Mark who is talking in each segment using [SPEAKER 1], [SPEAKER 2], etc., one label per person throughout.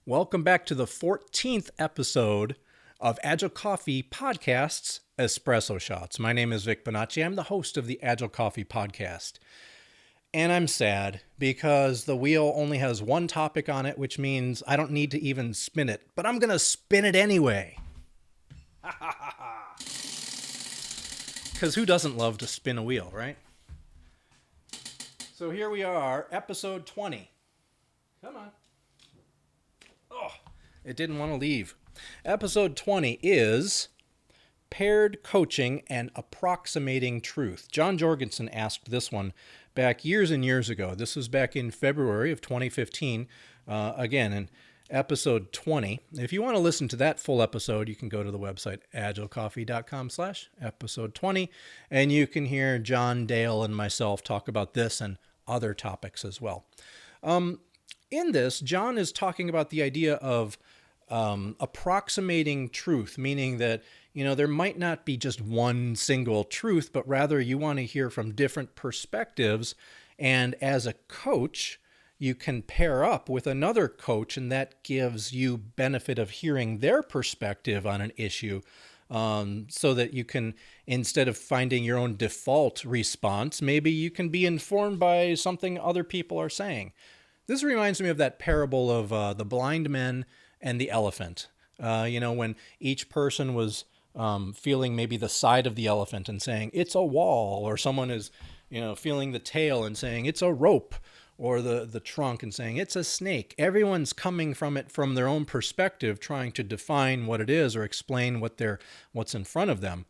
[SPEAKER 1] Welcome back to the 14th episode of Agile Coffee Podcast's Espresso Shots. My name is Vic Bonacci. I'm the host of the Agile Coffee Podcast. And I'm sad because the wheel only has one topic on it, which means I don't need to even spin it. But I'm going to spin it anyway. Because who doesn't love to spin a wheel, right? So here we are, episode 20. Come on. Oh, it didn't want to leave. Episode 20 is Paired Coaching and Approximating Truth. John Jorgensen asked this one back years and years ago. This was back in February of 2015. Again, in episode 20. If you want to listen to that full episode, you can go to the website agilecoffee.com/episode 20, and you can hear John, Dale, and myself talk about this and other topics as well. In this, John is talking about the idea of approximating truth, meaning that, there might not be just one single truth, but rather you want to hear from different perspectives. And as a coach, you can pair up with another coach, and that gives you benefit of hearing their perspective on an issue, so that you can, instead of finding your own default response, maybe you can be informed by something other people are saying. This reminds me of that parable of the blind men and the elephant. When each person was feeling maybe the side of the elephant and saying, it's a wall, or someone is, feeling the tail and saying, it's a rope, or the trunk and saying, it's a snake. Everyone's coming from it from their own perspective, trying to define what it is or explain what's in front of them.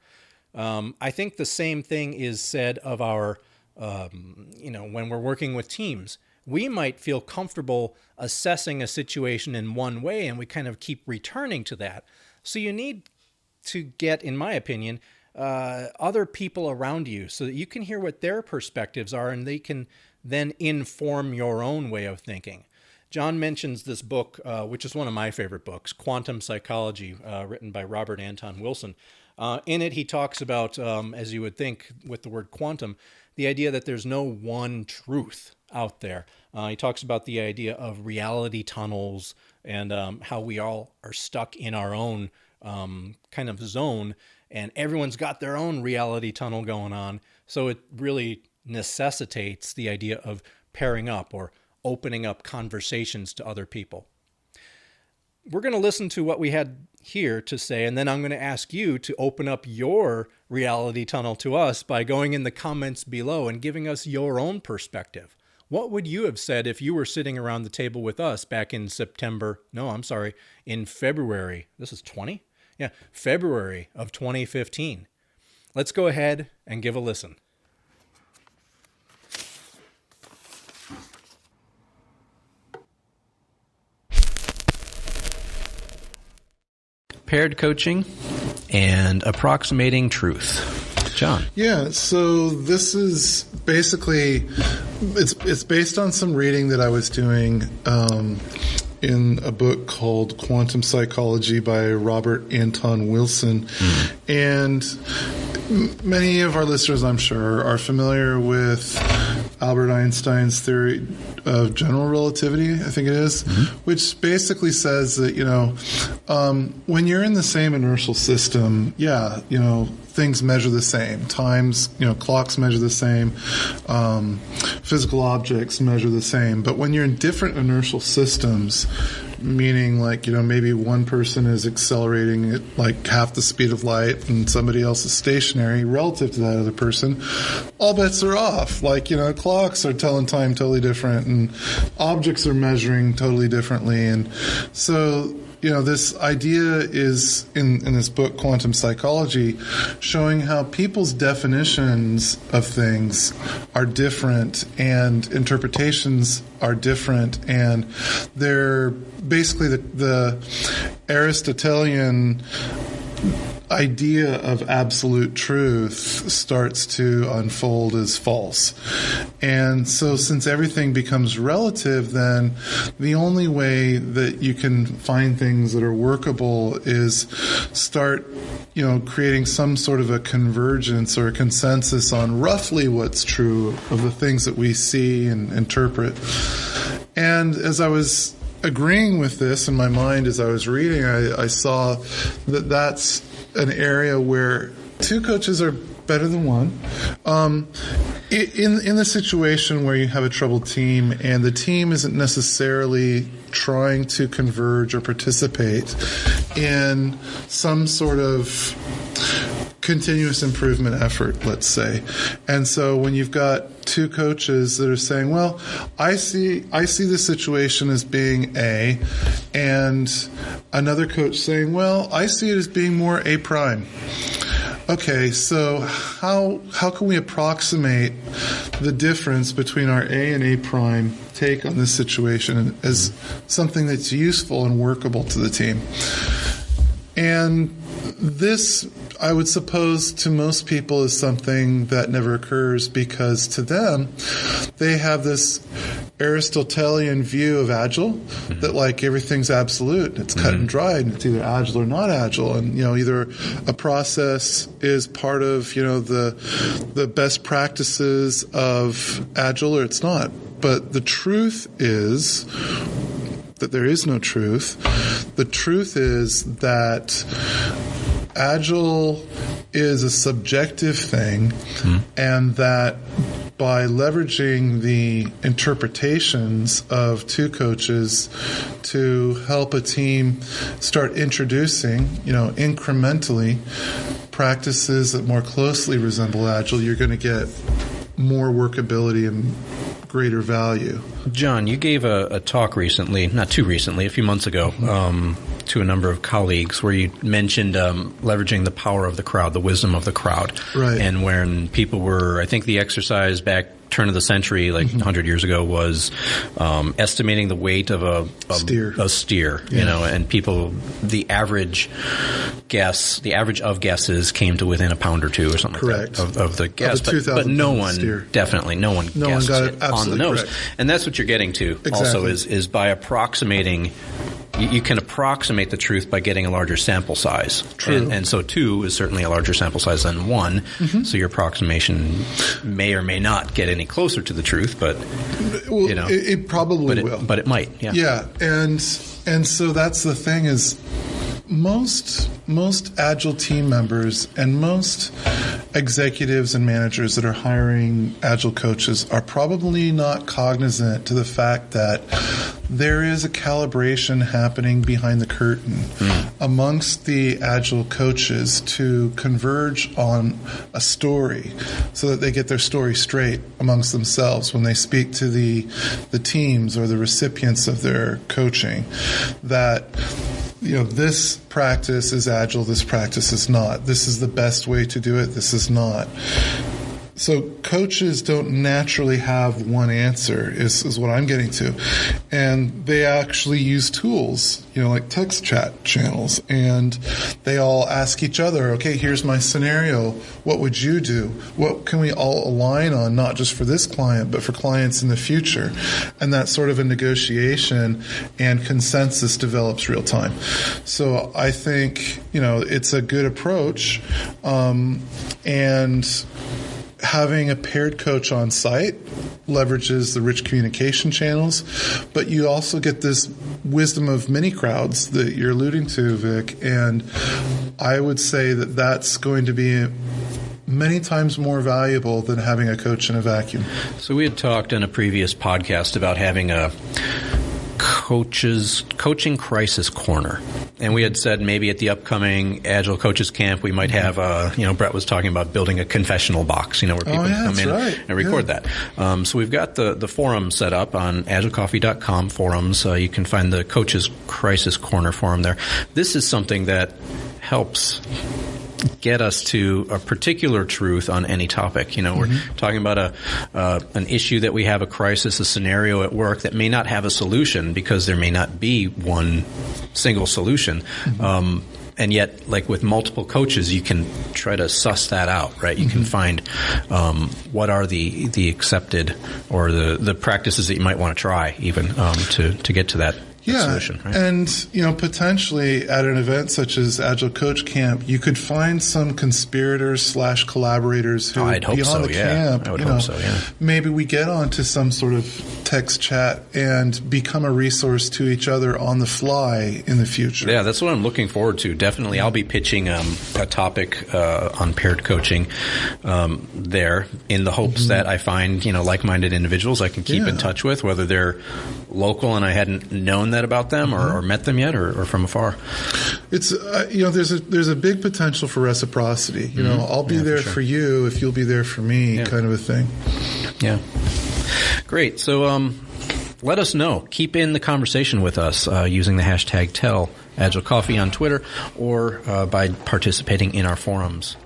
[SPEAKER 1] I think the same thing is said of our, when we're working with teams. We might feel comfortable assessing a situation in one way, and we kind of keep returning to that. So you need to get, in my opinion, other people around you so that you can hear what their perspectives are, and they can then inform your own way of thinking. John mentions this book, which is one of my favorite books, Quantum Psychology, written by Robert Anton Wilson. In it, he talks about, as you would think with the word quantum, the idea that there's no one truth out there. He talks about the idea of reality tunnels and how we all are stuck in our own kind of zone, and everyone's got their own reality tunnel going on. So it really necessitates the idea of pairing up or opening up conversations to other people. We're going to listen to what we had here to say, and then I'm going to ask you to open up your reality tunnel to us by going in the comments below and giving us your own perspective. What would you have said if you were sitting around the table with us back in in February? This is 20? Yeah, February of 2015. Let's go ahead and give a listen. Paired coaching and approximating truth. John.
[SPEAKER 2] Yeah, so this is basically, it's based on some reading that I was doing in a book called Quantum Psychology by Robert Anton Wilson. And many of our listeners, I'm sure, are familiar with Albert Einstein's theory of general relativity, I think it is, which basically says that, when you're in the same inertial system, things measure the same. Times, clocks measure the same. Physical objects measure the same. But when you're in different inertial systems, meaning maybe one person is accelerating at like half the speed of light and somebody else is stationary relative to that other person, all bets are off. Clocks are telling time totally different and objects are measuring totally differently. And so, this idea is in this book, Quantum Psychology, showing how people's definitions of things are different and interpretations are different, and they're basically the Aristotelian idea of absolute truth starts to unfold as false. And so since everything becomes relative, then the only way that you can find things that are workable is start, creating some sort of a convergence or a consensus on roughly what's true of the things that we see and interpret. And as I was agreeing with this in my mind as I was reading. I saw that that's an area where two coaches are better than one. In the situation where you have a troubled team and the team isn't necessarily trying to converge or participate in some sort of continuous improvement effort, let's say. And so when you've got two coaches that are saying, well, I see the situation as being A, and another coach saying, well, I see it as being more A prime. Okay, so how can we approximate the difference between our A and A prime take on this situation as something that's useful and workable to the team? And this, I would suppose, to most people is something that never occurs because to them, they have this Aristotelian view of Agile that like everything's absolute, it's cut and dried, and it's either Agile or not Agile, and either a process is part of the best practices of Agile or it's not. But the truth is that there is no truth. The truth is that Agile is a subjective thing, and that by leveraging the interpretations of two coaches to help a team start introducing, incrementally practices that more closely resemble Agile, you're going to get more workability and greater value.
[SPEAKER 1] John, you gave a talk recently, not too recently, a few months ago, to a number of colleagues where you mentioned leveraging the power of the crowd, the wisdom of the crowd.
[SPEAKER 2] Right.
[SPEAKER 1] And when people were, I think the exercise back turn of the century, like 100 years ago, was estimating the weight of a steer, and people, the average of guesses came to within a pound or two or something
[SPEAKER 2] correct.
[SPEAKER 1] Like that of the guess. But no one guessed it on the nose.
[SPEAKER 2] Correct.
[SPEAKER 1] And that's what you're getting to also is by approximating. You can approximate the truth by getting a larger sample size.
[SPEAKER 2] True.
[SPEAKER 1] And so 2 is certainly a larger sample size than 1. So your approximation may or may not get any closer to the truth, but
[SPEAKER 2] it probably will.
[SPEAKER 1] But it might. Yeah.
[SPEAKER 2] Yeah, and so that's the thing is most Agile team members and most executives and managers that are hiring Agile coaches are probably not cognizant to the fact that there is a calibration happening behind the curtain amongst the Agile coaches to converge on a story so that they get their story straight amongst themselves when they speak to the teams or the recipients of their coaching. That this practice is Agile, this practice is not. This is the best way to do it, this is not. So coaches don't naturally have one answer is what I'm getting to. And they actually use tools, like text chat channels. And they all ask each other, okay, here's my scenario. What would you do? What can we all align on, not just for this client, but for clients in the future? And that sort of a negotiation and consensus develops real time. So I think, it's a good approach. And having a paired coach on site leverages the rich communication channels, but you also get this wisdom of many crowds that you're alluding to, Vic, and I would say that that's going to be many times more valuable than having a coach in a vacuum.
[SPEAKER 1] So we had talked in a previous podcast about having a coaching crisis corner. And we had said maybe at the upcoming Agile Coaches Camp we might have Brett was talking about building a confessional box, where people can come in and record that. So we've got the forum set up on agilecoffee.com forums. You can find the Coaches Crisis Corner forum there. This is something that helps get us to a particular truth on any topic. We're talking about an issue that we have, a crisis, a scenario at work that may not have a solution because there may not be one single solution. And yet, like with multiple coaches, you can try to suss that out, right? You can find what are the accepted or the practices that you might want to try even to get to that. solution, right?
[SPEAKER 2] And, potentially at an event such as Agile Coach Camp, you could find some conspirators / collaborators who
[SPEAKER 1] I'd hope
[SPEAKER 2] beyond
[SPEAKER 1] so,
[SPEAKER 2] the
[SPEAKER 1] yeah.
[SPEAKER 2] camp,
[SPEAKER 1] I would hope so, yeah.
[SPEAKER 2] maybe we get onto some sort of text chat and become a resource to each other on the fly in the future.
[SPEAKER 1] Yeah, that's what I'm looking forward to. Definitely, I'll be pitching a topic on paired coaching there in the hopes that I find, like-minded individuals I can keep in touch with, whether they're local and I hadn't known that about them or met them yet or from afar.
[SPEAKER 2] It's, there's a big potential for reciprocity. I'll be there for you if you'll be there for me, kind of a thing.
[SPEAKER 1] Yeah. Great. So let us know. Keep in the conversation with us using the hashtag #TellAgileCoffee on Twitter or by participating in our forums.